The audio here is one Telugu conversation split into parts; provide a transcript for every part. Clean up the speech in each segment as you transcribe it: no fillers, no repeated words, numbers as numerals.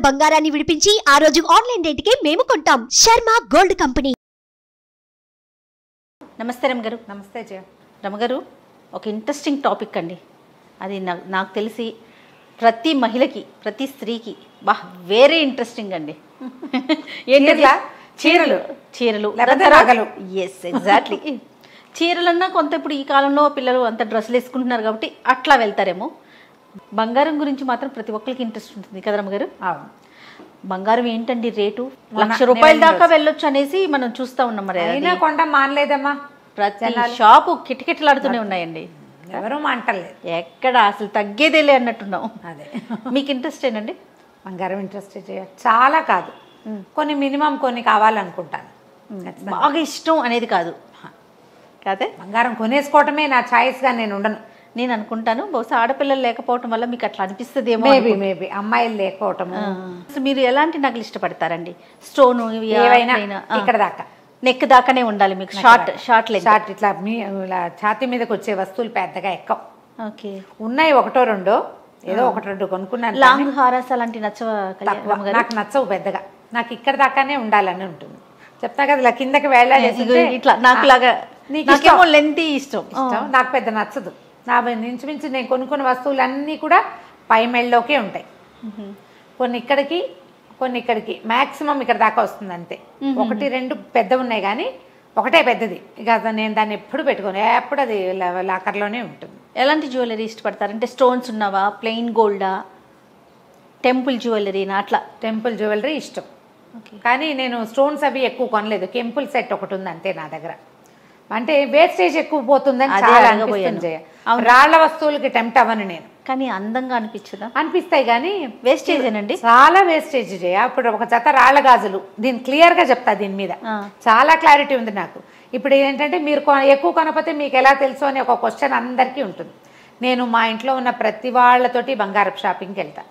బంగారాన్ని విడిపించి ఆ రోజు ఆన్లైన్ రేటుకే మేము కొంటాం. Sharma gold company. నమస్తే రమగారు. నమస్తే జయ. రమగారు, ఒక ఇంట్రెస్టింగ్ టాపిక్ అండి. అది నాకు తెలిసి ప్రతి మహిళకి, ప్రతి స్త్రీకి వెరీ ఇంట్రెస్టింగ్ అండి. ఏంటి? చీరలు. చీరలు, నగలు. Yes, exactly. చీరలన్నా కొంత ఇప్పుడు ఈ కాలంలో పిల్లలు అంత డ్రెస్సులు వేసుకుంటున్నారు కాబట్టి అట్లా వెళ్తారేమో. బంగారం గురించి మాత్రం ప్రతి ఒక్కరికి ఇంట్రెస్ట్ ఉంటుంది కదా రమగారు. బంగారం ఏంటండి రేటు? ₹1,00,000 దాకా వెళ్ళొచ్చు అనేసి మనం చూస్తా ఉన్నాం. మరి అయినా కొండ మానలేదమ్మా. ప్రతి షాపు కిటకిటలాడుతూనే ఉన్నాయండి. ఎవరు మాంటలేదు. ఎక్కడ అసలు తగ్గేదేలే అన్నట్టున్నాం. అదే. మీకు ఇంట్రెస్ట్ ఏనండి బంగారం? ఇంట్రెస్ట్ చాలా కాదు, కొన్ని మినిమం కొన్ని కావాలనుకుంటాను. బాగా ఇష్టం అనేది కాదు కాదే. బంగారం కొనేసుకోవటమే నా ఛాయిస్గా నేను ఉండను. నేను అనుకుంటాను బహుశా ఆడపిల్లలు లేకపోవటం వల్ల మీకు అట్లా అనిపిస్తుందేమో. మేబీ అమ్మాయిలు లేకపోవటము. మీరు ఎలాంటి నగలు ఇష్టపడతారండి? స్టోను ఏవైనా ఇక్కడ దాకా, నెక్ దాకానే ఉండాలి మీకు. షార్ట్ ఇట్లా ఇలా ఛాతీ మీదకి వచ్చే వస్తువులు పెద్దగా ఎక్కవు. ఓకే, ఉన్నాయి ఒకటో రెండో, ఏదో ఒకటి రెండు కొనుక్కున్నాను. లాంగ్ హారాస్ అలాంటి నచ్చవ? నాకు నచ్చవు పెద్దగా. నాకు ఇక్కడ దాకానే ఉండాలని ఉంటుంది. చెప్తా కదా, ఇలా కిందకి వెళ్ళాలి ఇట్లా. నాకు లాగా లెంతీ ఇష్టం. నాకు పెద్ద నచ్చదు. నా ఇంచుమించు నేను కొనుక్కున్న వస్తువులన్నీ కూడా పై మెళ్ళలోకే ఉంటాయి. కొన్ని ఇక్కడికి మ్యాక్సిమం ఇక్కడ దాకా వస్తుంది అంతే. ఒకటి రెండు పెద్ద ఉన్నాయి కానీ ఒకటే పెద్దది. ఇక నేను దాన్ని ఎప్పుడు పెట్టుకోను, ఎప్పుడు అది లాకర్లోనే ఉంటుంది. ఎలాంటి జ్యువెలరీ ఇష్టపడతారు? అంటే స్టోన్స్ ఉన్నవా, ప్లెయిన్ గోల్డా, టెంపుల్ జ్యువెలరీనా? అట్లా. టెంపుల్ జ్యువెలరీ ఇష్టం, కానీ నేను స్టోన్స్ అవి ఎక్కువ కొనలేదు. కెంపుల్ సెట్ ఒకటి ఉంది అంతే నా దగ్గర. అంటే వేస్టేజ్ ఎక్కువ పోతుందని చాలా అనిపిస్తుంది. రాళ్ల వస్తువులకి టెంప్ట్ అవ్వను నేను. కానీ అందంగా అనిపించదా? అనిపిస్తాయి కానీ వేస్టేజ్ ఏనండి, చాలా వేస్టేజ్ చేయ. ఇప్పుడు ఒక జత రాళ్ల గాజులు, దీన్ని క్లియర్గా చెప్తా, దీని మీద చాలా క్లారిటీ ఉంది నాకు. ఇప్పుడు ఏంటంటే మీరు ఎక్కువ కొనకపోతే మీకు ఎలా తెలుసు అని ఒక క్వశ్చన్ అందరికీ ఉంటుంది. నేను మా ఇంట్లో ఉన్న ప్రతి వాళ్ళతోటి బంగారపు షాపింగ్కి వెళ్తాను.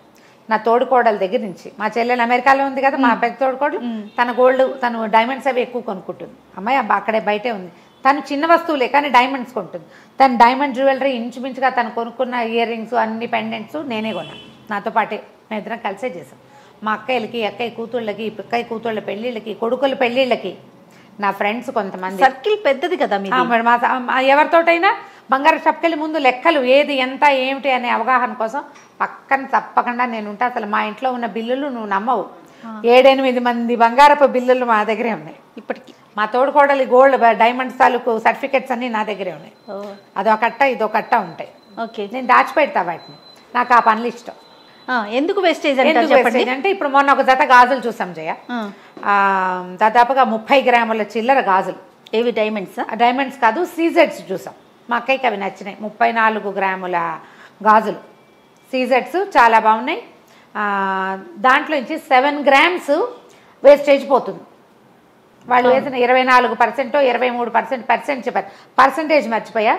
నా తోడుకోడల దగ్గర నుంచి, మా చెల్లెలు అమెరికాలో ఉంది కదా, మా పెద్ద తోడుకోడలు, తను డైమండ్స్ అవి ఎక్కువ కొనుక్కుంటుంది. అమ్మాయి అక్కడే బయటే ఉంది. తను చిన్న వస్తువులే కానీ డైమండ్స్ కొంటుంది. తను డైమండ్ జ్యువెలరీ ఇంచుమించుగా తను కొనుక్కున్న ఇయర్ రింగ్స్, అన్ని పెండెంట్స్ నేనే కొన్నాను. నాతో పాటే మేము ఇద్దరం కలిసే చేసాం. మా అక్కయ్య కూతుళ్ళకి, పిక్కయ్య కూతుళ్ళ పెళ్ళిళ్ళకి, కొడుకుల పెళ్ళిళ్ళకి, నా ఫ్రెండ్స్ కొంతమంది. సర్కిల్ పెద్దది కదా ఎవరితోటైనా బంగారు షాప్కెళ్ళి ముందు లెక్కలు ఏది ఎంత ఏమిటి అనే అవగాహన కోసం పక్కన తప్పకుండా నేను ఉంటా. అసలు మా ఇంట్లో ఉన్న బిల్లులు నువ్వు నమ్మవు, 7-8 మంది బంగారపు బిల్లులు మా దగ్గరే ఉన్నాయి ఇప్పటికీ. మా తోడుకోడలి గోల్డ్ డైమండ్స్ తాలూకు సర్టిఫికెట్స్ అన్నీ నా దగ్గరే ఉన్నాయి. అదో కట్ట ఇదో కట్ట ఉంటాయి. ఓకే, నేను దాచిపెడతా వాటిని. నాకు ఆ పనులు ఇష్టం. ఎందుకు వేస్టేజ్ అంటే ఇప్పుడు మొన్న ఒక జత గాజులు చూసాం జయ, దాదాపుగా 30 గ్రాముల చిల్లర గాజులు. ఏవి? డైమండ్స్? డైమండ్స్ కాదు, సీజెడ్స్ చూసాం. మా అక్కయ్యకి అవి నచ్చినాయి. 34 గ్రాముల గాజులు సీజెడ్స్ చాలా బాగున్నాయి. దాంట్లో నుంచి 7 గ్రామ్స్ వేస్టేజ్ పోతుంది. వాళ్ళు వేసిన 24%, 23% చెప్పారు. పర్సంటేజ్ మర్చిపోయా.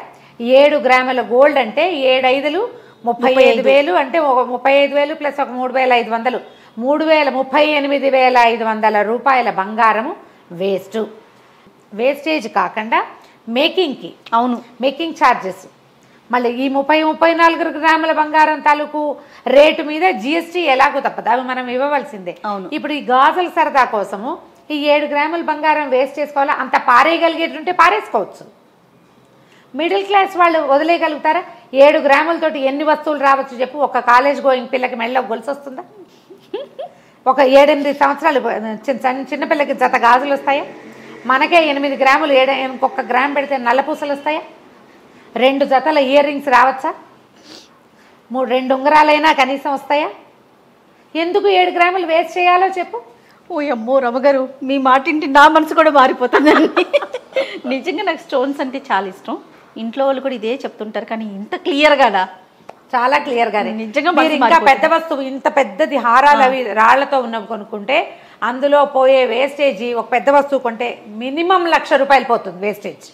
7 గ్రాముల గోల్డ్ అంటే 7 5లు 35,000, అంటే 35,000 ప్లస్ ఒక 3,500, 38,500 రూపాయల బంగారము వేస్టేజ్ కాకుండా మేకింగ్కి. అవును, మేకింగ్ ఛార్జెస్. మళ్ళీ ఈ 34 గ్రాముల బంగారం తాలూకు రేటు మీద GST ఎలాగో తప్పదు, అవి మనం ఇవ్వవలసిందే. ఇప్పుడు ఈ గాజుల సరదా కోసము ఈ 7 గ్రాముల బంగారం వేస్ట్ చేసుకోవాలా? అంత పారేయగలిగేటుంటే పారేసుకోవచ్చు. మిడిల్ క్లాస్ వాళ్ళు వదిలేయగలుగుతారా? 7 గ్రాములతోటి ఎన్ని వస్తువులు రావచ్చు చెప్పు? ఒక కాలేజ్ గోయింగ్ పిల్లకి మెళ్ళ గొలుసు వస్తుందా? ఒక 7-8 సంవత్సరాలు చిన్నపిల్లకి జత గాజులు వస్తాయా? మనకే 8 గ్రాములు, ఇంకొక గ్రామ్ పెడితే నల్లపూసలు వస్తాయా? 2 జతల ఇయర్ రింగ్స్ రావచ్చా? 2 ఉంగరాలైనా కనీసం వస్తాయా? ఎందుకు 7 గ్రాములు వేస్ట్ చేయాలో చెప్పు. ఓ అమ్మో రమగారు, మీ మాటింటి నా మనసు కూడా మారిపోతుందండి. నిజంగా నాకు స్టోన్స్ అంటే చాలా ఇష్టం. ఇంట్లో వాళ్ళు కూడా ఇదే చెప్తుంటారు, కానీ ఇంత క్లియర్గానా? చాలా క్లియర్గానే. నిజంగా ఇంకా పెద్ద వస్తువు, ఇంత పెద్దది హారాలు అవి రాళ్లతో ఉన్నవి కొనుక్కుంటే అందులో పోయే వేస్టేజ్, ఒక పెద్ద వస్తువు కొంటే మినిమం ₹1,00,000 పోతుంది వేస్టేజ్.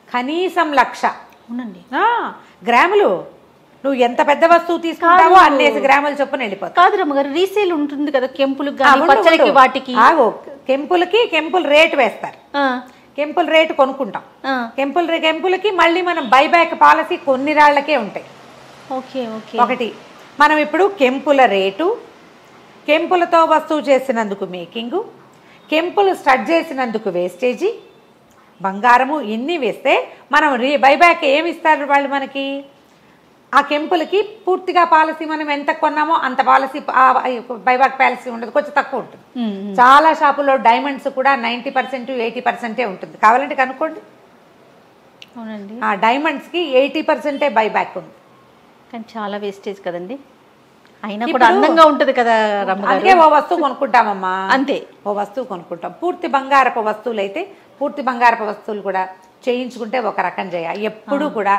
కనీసం 1,00,000. అవునండి, గ్రాములు. నువ్వు ఎంత పెద్ద వస్తువు తీసుకుంటావో అన్నేసి గ్రాములు చొప్పున వెళ్ళిపోతావు. కాదు రమ్మగారు, రీసేల్ ఉంటుంది కదా కెంపులకు పచ్చడికి వాటికి. కెంపుల్ రేట్ వేస్తారు. కెంపుల్ రేటు కొనుక్కుంటాం. కెంపులకి మళ్ళీ మనం బైబ్యాక్ పాలసీ కొన్ని రాళ్లకే ఉంటాయి. Okay okay. ఒకటి మనం ఇప్పుడు కెంపుల రేటు కెంపులతో వస్తువు చేసినందుకు మేకింగు, కెంపులు స్టడ్ చేసినందుకు వేస్టేజీ, బంగారము ఇన్ని వేస్తే మనం బైబ్యాక్ ఏమి ఇస్తారు వాళ్ళు మనకి? ఆ కెంపులకి పూర్తిగా పాలసీ మనం ఎంత కొన్నామో అంత పాలసీ బైబ్యాక్ పాలసీ ఉండదు, కొంచెం తక్కువ ఉంటుంది. చాలా షాపుల్లో డైమండ్స్ కూడా 90% 80% ఉంటుంది, కావాలంటే కనుక్కోండి. అవునండి, ఆ డైమండ్స్కి 80% బైబ్యాక్ ఉంది. కానీ చాలా వేస్టేజ్ కదండి. అయినా కూడా అందంగా ఉంటుంది కదా రమ్మ. అందుకే ఓ వస్తువు కొనుక్కుంటామమ్మా, అంతే, ఓ వస్తువు కొనుక్కుంటాం. పూర్తి బంగారపు వస్తువులు అయితే పూర్తి బంగారపు వస్తువులు కూడా చేయించుకుంటే ఒక రకం చేయాలి. ఎప్పుడు కూడా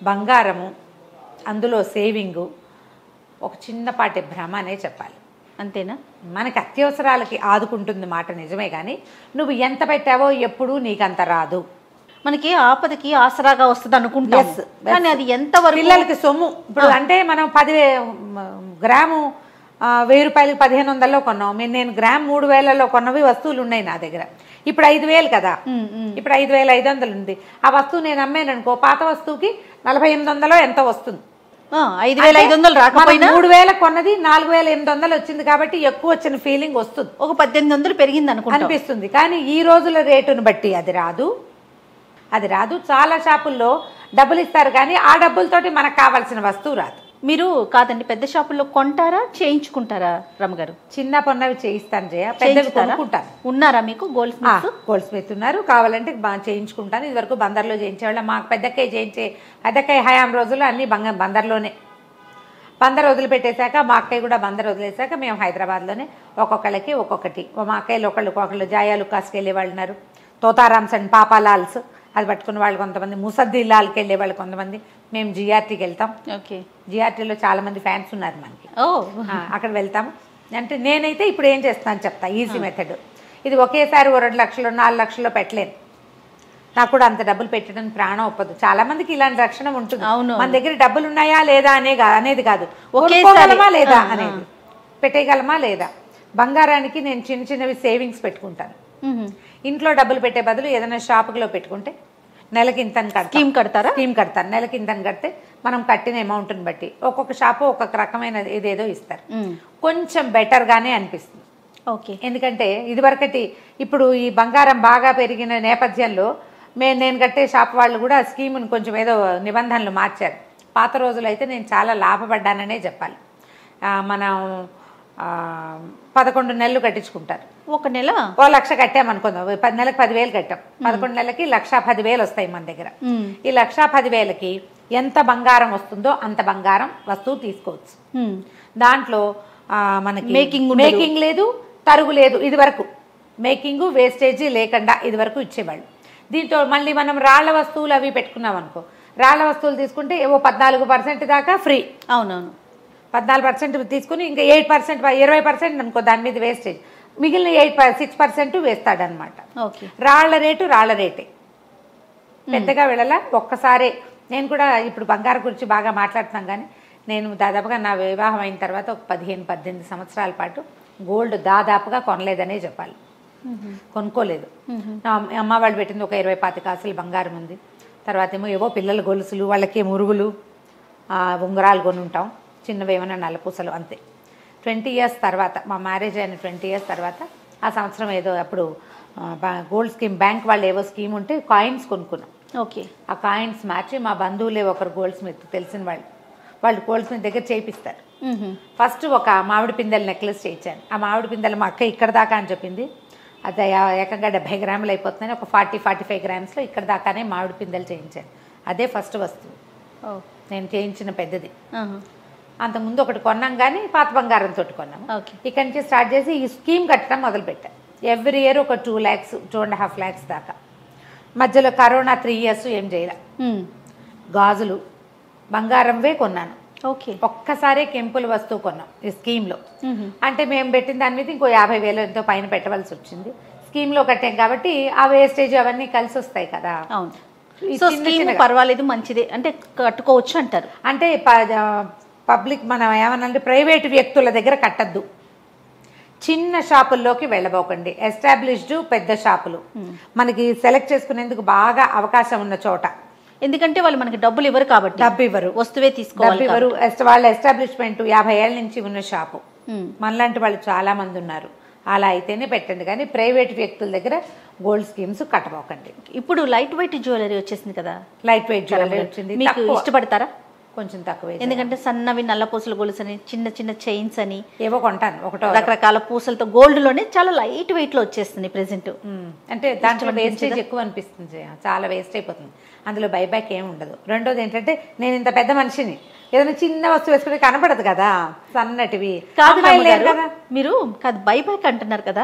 బంగారము, అందులో సేవింగు ఒక చిన్నపాటి భ్రమ అనే చెప్పాలి. అంతేనా? మనకి అత్యవసరాలకి ఆదుకుంటుంది మాట నిజమే, కానీ నువ్వు ఎంత పెట్టావో ఎప్పుడూ నీకంత రాదు. మనకి ఆపదకి ఆసరాగా వస్తుంది అనుకుంటాం, కానీ అది ఎంతవరకు పిల్లలకి సొమ్ము. ఇప్పుడు అంటే మనం 10 గ్రాము 1000 రూపాయలకి 1500లో కొన్నాం. నేను గ్రామ్ 3000లో కొన్నవి వస్తువులు ఉన్నాయి నా దగ్గర. ఇప్పుడు 5000 కదా, ఇప్పుడు 5500 ఉంది. ఆ వస్తువు నేను అమ్మాను అనుకో, పాత వస్తువుకి 4800 ఎంతో వస్తుంది. 5500 రాకపోయినా 3000 కొన్నది 4800 వచ్చింది కాబట్టి ఎక్కువ వచ్చిన ఫీలింగ్ వస్తుంది, ఒక 1800 పెరిగింది అనిపిస్తుంది. కానీ ఈ రోజుల రేటును బట్టి అది రాదు. చాలా షాపుల్లో డబ్బులు ఇస్తారు కానీ ఆ డబ్బులతోటి మనకు కావాల్సిన వస్తువు రాదు. మీరు కాదండి, పెద్ద షాపుల్లో కొంటారా చేయించుకుంటారా రమ్మగారు? చిన్న పన్నవి చేయిస్తాను జయ, పెద్దవి కొనుక్కుంటాను. ఉన్నారా మీకు గోల్డ్ స్మిత్ ఉన్నారు, కావాలంటే చేయించుకుంటాను. ఇదివరకు బందర్లో చేయించేవాళ్ళం. మాకు పెద్దకాయ హయాం రోజులు అన్నీ బందర్లోనే. బందర్ వదిలిపెట్టేశాక మా అక్కయ్య కూడా బందర్ వదిలేశాక మేము హైదరాబాద్లోనే ఒక్కొక్కళ్ళకి ఒక్కొక్కటి. మా అక్కయ్యలు ఒకళ్ళు జాయా లుకాస్కి వెళ్ళే వాళ్ళు ఉన్నారు, తోతారామ్స్ అండ్ పాపాలాల్స్ అది పట్టుకున్న వాళ్ళు కొంతమంది, ముసద్దిల్లాల్కి వెళ్ళే వాళ్ళు కొంతమంది. మేము జిఆర్టీకి వెళ్తాం. ఓకే, జిఆర్టీలో చాలా మంది ఫ్యాన్స్ ఉన్నారు మనకి, అక్కడ వెళ్తాము. అంటే నేనైతే ఇప్పుడు ఏం చేస్తాను చెప్తా, ఈజీ మెథడ్. ఇది ఒకేసారి 2 లక్షలు 4 లక్షల్లో పెట్టలేను, నాకు కూడా అంత డబ్బులు పెట్టడానికి ప్రాణం ఒప్పదు. చాలా మందికి ఇలాంటి రక్షణ ఉంటుంది. మన దగ్గర డబ్బులు ఉన్నాయా లేదా అనేది కాదు, ఒకేసారమా లేదా అనేది, పెట్టేయగలమా లేదా. బంగారానికి నేను చిన్నవి సేవింగ్స్ పెట్టుకుంటాను. ఇంట్లో డబ్బులు పెట్టే బదులు ఏదైనా షాపులో పెట్టుకుంటే నెలకి ఇంతని స్కీమ్ కడతాను. నెలకి ఇంతని కడితే మనం కట్టిన అమౌంట్ని బట్టి ఒక్కొక్క షాపు ఒక్కొక్క రకమైన ఏదేదో ఇస్తారు, కొంచెం బెటర్గానే అనిపిస్తుంది. ఓకే, ఎందుకంటే ఇదివరకటి ఇప్పుడు ఈ బంగారం బాగా పెరిగిన నేపథ్యంలో నేను కట్టే షాప్ వాళ్ళు కూడా స్కీమ్ని కొంచెం ఏదో నిబంధనలు మార్చారు. పాత రోజులు అయితే నేను చాలా లాభపడ్డాననే చెప్పాలి. మనం 11 నెలలు కట్టించుకుంటారు. ఒక నెల 1 లక్ష కట్టామనుకుందాం, 10 నెలలకు 10,000 కట్టాం. 11 నెలలకి 1,10,000 వస్తాయి మన దగ్గర. ఈ 1,10,000కి ఎంత బంగారం వస్తుందో అంత బంగారం వస్తువు తీసుకోవచ్చు. దాంట్లో మనకి మేకింగ్ లేదు, తరుగు లేదు. ఇది వరకు మేకింగ్ వేస్టేజీ లేకుండా ఇది వరకు ఇచ్చేవాళ్ళు. దీంతో మళ్ళీ మనం రాళ్ల వస్తువులు అవి పెట్టుకున్నాం అనుకో, రాళ్ల వస్తువులు తీసుకుంటే ఏవో 14% దాకా ఫ్రీ. అవునవును, 14% తీసుకుని ఇంకా 8% 20% అనుకో దాని మీద వేస్టేజ్, మిగిలిన 6% వేస్తాడనమాట. రాళ్ల రేటే పెద్దగా వెళ్ళాల. ఒక్కసారే నేను కూడా ఇప్పుడు బంగారం గురించి బాగా మాట్లాడుతున్నాం, కానీ నేను దాదాపుగా నా వివాహం అయిన తర్వాత ఒక 15-18 సంవత్సరాల పాటు గోల్డ్ దాదాపుగా కొనలేదనే చెప్పాలి, కొనుక్కోలేదు. అమ్మ వాళ్ళు పెట్టింది ఒక 20-25 కాసులు బంగారం ఉంది. తర్వాత ఏవో పిల్లల గొలుసులు, వాళ్ళకి మురుగులు, ఉంగరాలు కొని ఉంటాం, చిన్నవి ఏమైనా నల్లపూసలు, అంతే. 20 years తర్వాత, మా మ్యారేజ్ అయిన 20 years తర్వాత ఆ సంవత్సరం ఏదో అప్పుడు గోల్డ్ స్కీమ్ బ్యాంక్ వాళ్ళు ఏవో స్కీమ్ ఉంటే కాయిన్స్ కొనుక్కున్నాం. ఓకే, ఆ కాయిన్స్ మార్చి మా బంధువులే ఒకరు గోల్డ్ స్మిత్ తెలిసిన వాళ్ళు గోల్డ్ స్మిత్ దగ్గర చేయిస్తారు. ఫస్ట్ ఒక మామిడి పిందెల నెక్లెస్ చేయించాను. ఆ మామిడి పిందెలు మా అక్క ఇక్కడ దాకా అని చెప్పింది, అది ఏకంగా 70 గ్రాములు అయిపోతుందని ఒక 40-45 గ్రామ్స్లో ఇక్కడ దాకానే మామిడి పిందెలు చేయించాను. అదే ఫస్ట్ వస్తువు నేను చేయించిన పెద్దది. అంతకుముందు ఒకటి కొన్నాం, కానీ పాత బంగారంతో కొన్నాము. ఇక్కడి నుంచి స్టార్ట్ చేసి ఈ స్కీమ్ కట్టడం మొదలుపెట్టాను. ఎవ్రీ ఇయర్ ఒక 2 lakhs 2.5 lakhs దాకా. మధ్యలో కరోనా 3 years ఏం చేయాల. గాజులు బంగారంవే కొన్నాను. ఓకే, ఒక్కసారే కెంపుల వస్తువు కొన్నాం ఈ స్కీమ్లో. అంటే మేము పెట్టిన దాని మీద ఇంకో 50,000 ఎంతో పైన పెట్టవలసి వచ్చింది. స్కీమ్లో కట్టాం కాబట్టి ఆ వేస్టేజ్ అవన్నీ కలిసి వస్తాయి కదా. పర్వాలేదు, మంచిదే అంటే కట్టుకోవచ్చు అంటారు. అంటే పబ్లిక్ మనం ఏమన్నా ప్రైవేటు వ్యక్తుల దగ్గర కట్టద్దు, చిన్న షాపుల్లోకి వెళ్ళబోకండి. ఎస్టాబ్లిష్డ్ పెద్ద షాపులు మనకి సెలెక్ట్ చేసుకునేందుకు బాగా అవకాశం ఉన్న చోట. ఎందుకంటే వాళ్ళు మనకి డబ్బులు ఇవ్వరు కాబట్టి, డబ్బు ఇవ్వరు, వస్తువే తీసుకోవాలి. వాళ్ళ ఎస్టాబ్లిష్మెంట్ 50 ఏళ్ళ నుంచి ఉన్న షాపు మనలాంటి వాళ్ళు చాలామంది ఉన్నారు. అలా అయితేనే పెట్టండి, కానీ ప్రైవేట్ వ్యక్తుల దగ్గర గోల్డ్ స్కీమ్స్ కట్టబోకండి. ఇప్పుడు లైట్ వెయిట్ జ్యువెలరీ వచ్చేసింది కదా, లైట్ వెయిట్ జ్యువెలరీ వచ్చింది, మీకు ఇష్టపడతారా? కొంచెం తక్కువే, ఎందుకంటే సన్నవి నల్ల పూసల గొలుసు అని, చిన్న చిన్న చైన్స్ అని ఏవో కొంటాను, ఒకటో రకరకాల పూసలతో గోల్డ్ లోనే చాలా లైట్ వెయిట్ లో వచ్చేస్తుంది ప్రెసెంట్. అంటే దాంట్లో వేస్టేజ్ ఎక్కువ అనిపిస్తుంది, చాలా వేస్ట్ అయిపోతుంది, అందులో బైబ్యాక్ ఏమి ఉండదు. రెండోది ఏంటంటే నేను ఇంత పెద్ద మనిషిని, ఏదైనా చిన్న వస్తువు వేసుకుంటే కనపడదు కదా, సన్నటివి కాదు. మీరు కాదు బైబ్యాక్ అంటున్నారు కదా,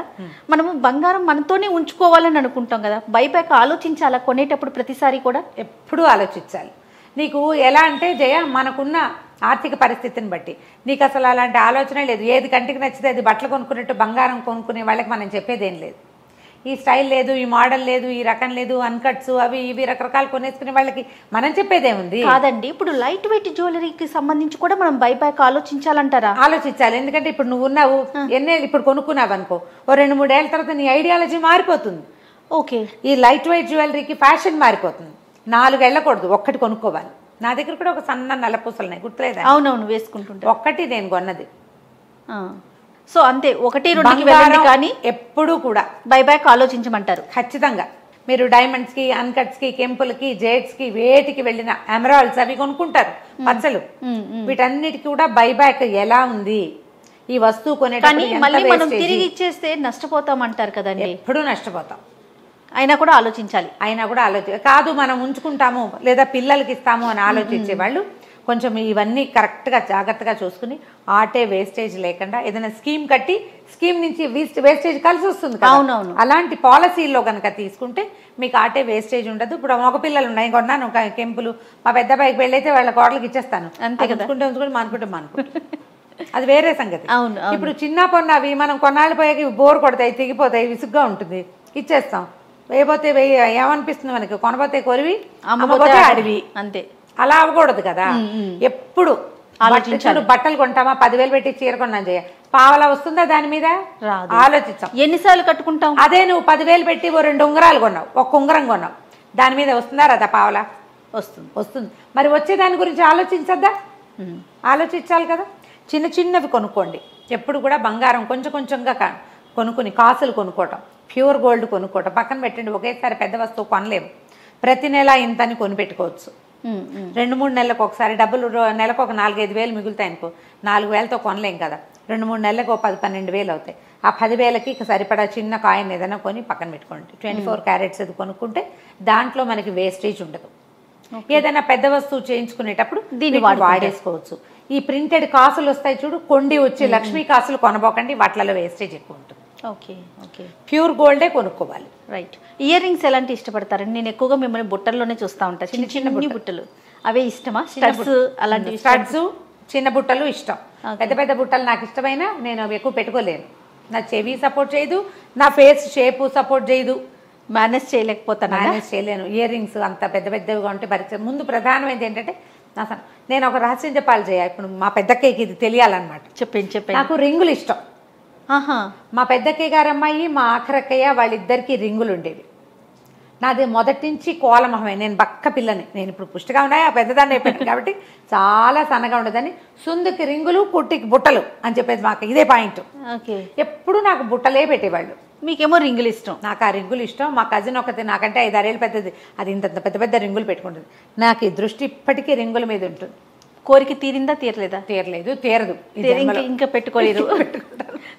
మనము బంగారం మనతోనే ఉంచుకోవాలని అనుకుంటాం కదా, బైబ్యాక్ ఆలోచించాలా కొనేటప్పుడు ప్రతిసారి కూడా? ఎప్పుడూ ఆలోచించాలి. నీకు ఎలా అంటే జయ, మనకున్న ఆర్థిక పరిస్థితిని బట్టి నీకు అసలు అలాంటి ఆలోచన లేదు. ఏది కంటికి నచ్చితే అది బట్టలు కొనుక్కున్నట్టు బంగారం కొనుక్కునే వాళ్ళకి మనం చెప్పేదేం లేదు. ఈ స్టైల్ లేదు, ఈ మోడల్ లేదు, ఈ రకం లేదు, అన్కట్స్ అవి ఇవి రకరకాలు కొనేసుకునే వాళ్ళకి మనం చెప్పేదేముంది? కాదండి, ఇప్పుడు లైట్ వెయిట్ జ్యువెలరీకి సంబంధించి కూడా మనం బైబ్యాక్ ఆలోచించాలంటారా? ఆలోచించాలి. ఎందుకంటే ఇప్పుడు నువ్వు ఉన్నావు, ఎన్నేళ్ళు ఇప్పుడు కొనుక్కున్నావు అనుకో, ఓ 2-3 ఏళ్ళ తర్వాత నీ ఐడియాలజీ మారిపోతుంది. ఓకే, ఈ లైట్ వెయిట్ జ్యువెలరీకి ఫ్యాషన్ మారిపోతుంది. 4 వెళ్ళకూడదు, ఒక్కటి కొనుక్కోవాలి. నా దగ్గర కూడా ఒక సన్న నల్ల పూసలు ఉన్నాయి, గుర్తులేదా? అవునవును, వేసుకుంటుంటా. ఒక్కటి నేను కొన్నది. సో అంతే, 1-2కి వెళ్ళండి, కానీ ఎప్పుడూ కూడా బైబ్యాక్ ఆలోచించమంటారు. ఖచ్చితంగా మీరు డైమండ్స్కి, అన్కట్స్కి, కెంపులకి, జేడ్స్కి, వేటికి వెళ్ళిన ఎమరాల్డ్స్ అవి కొనుక్కుంటారు, పచ్చలు, వీటన్నిటికి కూడా బైబ్యాక్ ఎలా ఉంది, ఈ వస్తువు కొనేటప్పుడు మళ్ళీ మనం తిరిగి ఇచ్చేస్తే నష్టపోతామంటారు కదండి. ఎప్పుడూ నష్టపోతాం. అయినా కూడా ఆలోచించాలి. కాదు మనం ఉంచుకుంటాము లేదా పిల్లలకి ఇస్తాము అని ఆలోచించే వాళ్ళు కొంచెం ఇవన్నీ కరెక్ట్గా జాగ్రత్తగా చూసుకుని ఆటే వేస్టేజ్ లేకుండా ఏదైనా స్కీమ్ కట్టి స్కీమ్ నుంచి వేస్టేజ్ కలిసి వస్తుంది. అవునవును, అలాంటి పాలసీల్లో కనుక తీసుకుంటే మీకు ఆటే వేస్టేజ్ ఉండదు. ఇప్పుడు మగ పిల్లలు ఉన్నాయి, కొన్నాను కెంపులు, మా పెద్ద బాయికి వెళ్ళైతే వాళ్ళ కోడలకి ఇచ్చేస్తాను, అంతే కదా, ఉంచుకుంటే మానుకుంటే అది వేరే సంగతి. అవును, ఇప్పుడు చిన్న పొన్నవి మనం కొన్నాళ్ళు పోయాక బోర్ కొడతాయి, తెగిపోతాయి, విసుగ్గా ఉంటుంది, ఇచ్చేస్తాం. వేయబోతే ఏమనిపిస్తుంది మనకి, కొనబోతే కొరివి, అమ్మబోతే అడివి, అంతే. అలా అవ్వకూడదు కదా. ఎప్పుడు బట్టలు కొంటామా, 10,000 పెట్టి చీర కొన్నాను చేయ, పావలా వస్తుందా దాని మీద? ఆలోచించాం. ఎన్నిసార్లు కట్టుకుంటాం? అదే నువ్వు 10,000 పెట్టి 2 ఉంగరాలు కొన్నావు, 1 ఉంగరం కొన్నావు, దాని మీద వస్తుందా రాదా పావలా? వస్తుంది. మరి వచ్చే దాని గురించి ఆలోచించద్దా? ఆలోచించాలి కదా. చిన్న చిన్నవి కొనుక్కోండి. ఎప్పుడు కూడా బంగారం కొంచెం కొంచెంగా కొనుక్కుని కాసులు కొనుక్కోవటం, ప్యూర్ గోల్డ్ కొనుక్కోవటం పక్కన పెట్టండి. ఒకేసారి పెద్ద వస్తువు కొనలేము, ప్రతి నెల ఇంతని కొనిపెట్టుకోవచ్చు. 2-3 నెలలకు ఒకసారి డబ్బులు, నెలకు ఒక 4-5 వేలు మిగులుతాయి అనుకో, 4 వేలతో కొనలేం కదా, 2-3 నెలలకు 10-12 వేలు అవుతాయి. ఆ 10 వేలకి సరిపడా చిన్న కాయిన్ ఏదైనా కొని పక్కన పెట్టుకోండి. 24 క్యారెట్స్ అది కొనుక్కుంటే దాంట్లో మనకి వేస్టేజ్ ఉండదు. ఏదైనా పెద్ద వస్తువు చేయించుకునేటప్పుడు దీన్ని వాడేసుకోవచ్చు. ఈ ప్రింటెడ్ కాసులు వస్తాయి చూడు, కొండి వచ్చి లక్ష్మీ కాసులు కొనబోకండి, వాటిలలో వేస్టేజ్ ఎక్కువ ఉంటుంది. ఓకే ఓకే, ప్యూర్ గోల్డే కొనుక్కోవాలి. రైట్. ఇయర్ రింగ్స్ ఎలాంటి ఇష్టపడతారండి? నేను ఎక్కువగా మిమ్మల్ని బుట్టల్లోనే చూస్తూ ఉంటాను, చిన్న చిన్న బుట్టలు, అవే ఇష్టమా? స్టడ్స్ అలాంటివి? స్టడ్స్, చిన్న బుట్టలు ఇష్టం. పెద్ద పెద్ద బుట్టలు నాకు ఇష్టమైన, నేను అవి ఎక్కువ పెట్టుకోలేను. నా చెవి సపోర్ట్ చేయదు, నా ఫేస్ షేప్ సపోర్ట్ చేయదు, మేనేజ్ చేయలేకపోతాను, మేనేజ్ చేయలేను. ఇయర్ రింగ్స్ అంత పెద్ద పెద్దవిగా ఉంటే పరిచయం. ముందు ప్రధానమైనది ఏంటంటే అసలు నేను ఒక రహస్యం చెప్పాలి చేయ, ఇప్పుడు మా పెద్దక్కయ్యకి ఇది తెలియాలన్నమాట. చెప్పండి. నాకు రింగులు ఇష్టం. మా పెద్దక్కయ్య గారు అమ్మాయి, మా ఆఖరక్కయ్య, వాళ్ళిద్దరికీ రింగులు ఉండేవి. నాది మొదటి నుంచి కోలమహమే, నేను బక్క పిల్లని, నేను ఇప్పుడు పుష్టిగా ఉన్నాయి, ఆ పెద్దదాన్ని అయిపోయింది కాబట్టి చాలా సన్నగా ఉండదని, సుందుకి రింగులు, కుట్టికి బుట్టలు అని చెప్పేది మాకు ఇదే పాయింట్. ఎప్పుడు నాకు బుట్టలే పెట్టేవాళ్ళు. మీకేమో రింగులు ఇష్టం. నాకు ఆ రింగులు ఇష్టం. మా కజిన్ ఒకటి నాకంటే 5-6 ఏళ్ళు పెద్దది, అది ఇంత పెద్ద పెద్ద రింగులు పెట్టుకుంటుంది. నాకు ఈ దృష్టి ఇప్పటికీ రింగుల మీద ఉంటుంది. కోరిక తీరిందా? తీరలేదా? తీరదు. ఇంకా పెట్టుకోలేదు,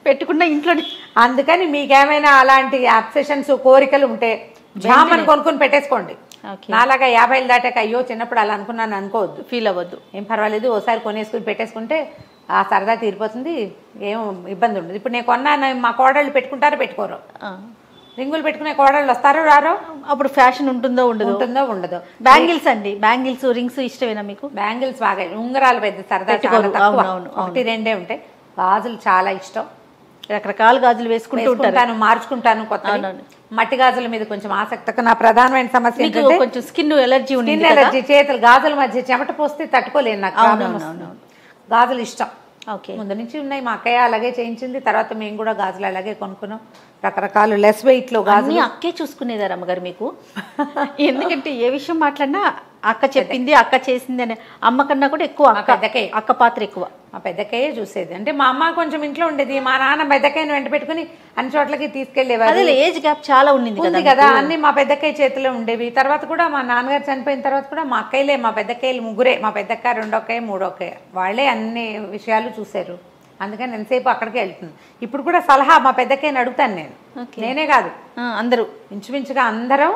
పెట్టుకున్న ఇంట్లో. అందుకని మీకేమైనా అలాంటి అబ్సెషన్స్, కోరికలు ఉంటే జామని కొనుక్కొని పెట్టేసుకోండి. నాలాగా 50 ఏళ్ళు దాటాక అయ్యో చిన్నప్పుడు అలా అనుకున్నాను అనుకోవద్దు, ఫీల్ అవ్వద్దు. ఏం పర్వాలేదు, ఓసారి కొనేసుకుని పెట్టేసుకుంటే ఆ సరదా తీరిపోతుంది, ఏం ఇబ్బంది ఉండదు. ఇప్పుడు నేను కొన్నాను, మా కోడళ్ళు పెట్టుకుంటారో పెట్టుకోరు, రింగులు పెట్టుకునే కోడళ్ళు వస్తారో రారో, అప్పుడు ఫ్యాషన్ ఉంటుందో ఉండదు. బ్యాంగిల్స్ అండి, బ్యాంగిల్స్ రింగ్స్ ఇష్టమేనా మీకు? బ్యాంగిల్స్ బాగా, ఉంగరాలు పెద్ద సరదా, 1-2 ఉంటాయి. గాజులు చాలా ఇష్టం, రకరకాల గాజులు వేసుకుంటాను, మార్చుకుంటాను. కొత్త మట్టి గాజుల మీద కొంచెం ఆసక్తి. నా ప్రధానమైన సమస్య ఏంటంటే కొంచెం స్కిన్ ఎలర్జీ ఉంది, ఎలర్జీ. చేతులు గాజుల మధ్య చెమట పోస్తే తట్టుకోలేను, నాకు గాజులు ఇష్టం. ముందు నుంచి ఉన్నాయి, మా అక్కయ్య అలాగే చేయించింది, తర్వాత మేము కూడా గాజులు అలాగే కొనుక్కున్నాం. రకరకాలు లెస్ వెయిట్ లో గాజులు అక్కే చూసుకునేదారు అమ్మగారు మీకు. ఎందుకంటే ఏ విషయం మాట్లాడినా అక్క చెప్పింది అక్క చేసింది అని అమ్మ కన్నా కూడా ఎక్కువ అక్క పాత్ర ఎక్కువ. మా పెద్దక్కయ్యే చూసేది. అంటే మా అమ్మ కొంచెం ఇంట్లో ఉండేది, మా నాన్న పెద్దక్కయ్యని వెంట పెట్టుకుని అన్ని చోట్లకి తీసుకెళ్లేవారు. ఏజ్ గ్యాప్ చాలా ఉంది కదా, అన్ని మా పెద్దక్కయ్య చేతిలో ఉండేవి. తర్వాత కూడా మా నాన్నగారు చనిపోయిన తర్వాత కూడా మా అక్కయ్యలే, మా పెద్దక్కయ్యలు ముగ్గురే, మా పెద్దక్క, రెండో అక్కయ్య, మూడో అక్కయ్య, వాళ్ళే అన్ని విషయాలు చూశారు. అందుకని ఎంతసేపు అక్కడికే వెళ్తుంది. ఇప్పుడు కూడా సలహా మా పెద్దక్కయ్యని అడుగుతాను నేను, నేనే కాదు అందరూ ఇంచుమించుగా అందరం.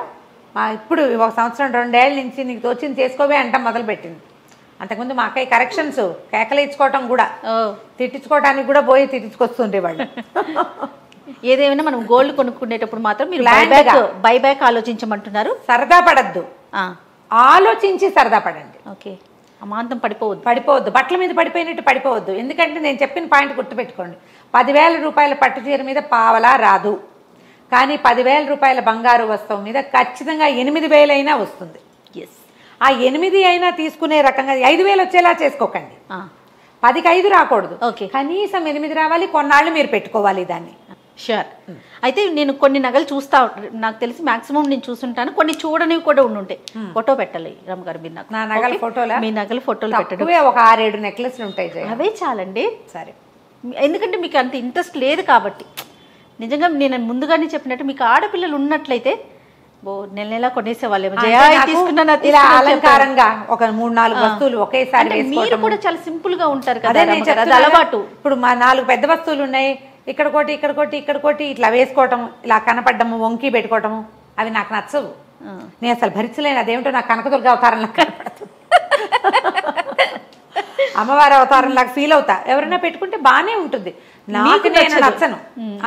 ఇప్పుడు 1 సంవత్సరం 2 ఏళ్ళ నుంచి నీకు తోచింది చేసుకోవే అంటాం మొదలుపెట్టింది. అంతకుముందు మా అక్కయ్య కరెక్షన్స్, కేకలు ఇచ్చుకోవటం కూడా, తిట్టించుకోవడానికి కూడా పోయి తిట్టించుకొస్తుండే వాళ్ళు. ఏదేమైనా మనం గోల్డ్ కొనుక్కునేటప్పుడు మాత్రం మీరు బైబ్యాక్ ఆలోచించమంటున్నారు. సరదా పడద్దు, ఆలోచించి సరదా పడండి. ఓకే, అమాంతం పడిపోవద్దు, బట్టల మీద పడిపోయినట్టు పడిపోవద్దు. ఎందుకంటే నేను చెప్పిన పాయింట్ గుర్తుపెట్టుకోండి, 10,000 రూపాయల పట్టు చీర మీద పావలా రాదు, కానీ 10,000 రూపాయల బంగారు వస్తువు మీద ఖచ్చితంగా 8,000 అయినా వస్తుంది. ఆ 8 అయినా తీసుకునే రకంగా 5,000 వచ్చేలా చేసుకోకండి. 10కి 5 రాకూడదు, కనీసం 8 రావాలి. కొన్నాళ్ళు మీరు పెట్టుకోవాలి దాన్ని. షూర్. అయితే నేను కొన్ని నగలు చూస్తా, నాకు తెలిసి మాక్సిమం నేను చూస్తుంటాను, కొన్ని చూడనివి కూడా ఉండుంటాయి. ఫోటో పెట్టాలి రమ్మగారు మీరు నాకు. నా నగల ఫోటోలు, మీ నగల ఫోటోలు పెట్టడం ఒక 6-7 నెక్లెస్లు ఉంటాయి, అవే చాలండి. సరే, ఎందుకంటే మీకు అంత ఇంట్రెస్ట్ లేదు కాబట్టి. నిజంగా నేను ముందుగానే చెప్పినట్టు మీకు ఆడపిల్లలు ఉన్నట్లయితే నెల నెల కొనేసేవాళ్ళేమో. ఇలా అలంకారంగా ఒక 3-4 వస్తువులు ఒకేసారి. మీరు కూడా చాలా సింపుల్ గా ఉంటారు కదా, అలవాటు. ఇప్పుడు మా 4 పెద్ద వస్తువులు ఉన్నాయి, ఇక్కడ కోటి ఇక్కడ కోటి ఇక్కడ కోటి ఇట్లా వేసుకోవటం, ఇలా కనపడ్డము, వంకి పెట్టుకోవటము, అవి నాకు నచ్చవు. నేను అసలు భరించలేను. అదేమిటో నాకు కనకదుర్గ అవతారంలా కనపడుతుంది, అమ్మవారి అవతారంలాగా ఫీల్ అవుతా. ఎవరైనా పెట్టుకుంటే బాగానే ఉంటుంది, నాకు నేను నచ్చను.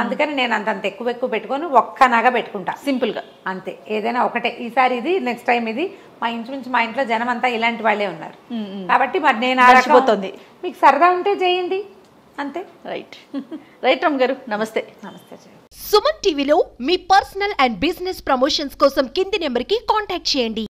అందుకని నేను అంత ఎక్కువ పెట్టుకొని ఒక్క నగ పెట్టుకుంటా సింపుల్ గా, అంతే. ఏదైనా ఒకటే, ఈసారి ఇది, నెక్స్ట్ టైం ఇది. మా ఇంచుమించు మా ఇంట్లో జనం అంతా ఇలాంటి వాళ్ళే ఉన్నారు కాబట్టి మరి నేను ఆడపోతుంది. మీకు సరదా ఉంటే చేయండి, అంతే. రైట్ రైట్ రమ్మ గారు, నమస్తే. నమస్తే. సుమన్ టీవీలో మీ పర్సనల్ అండ్ బిజినెస్ ప్రమోషన్స్ కోసం కింది నెంబర్కి కాంటాక్ట్ చేయండి.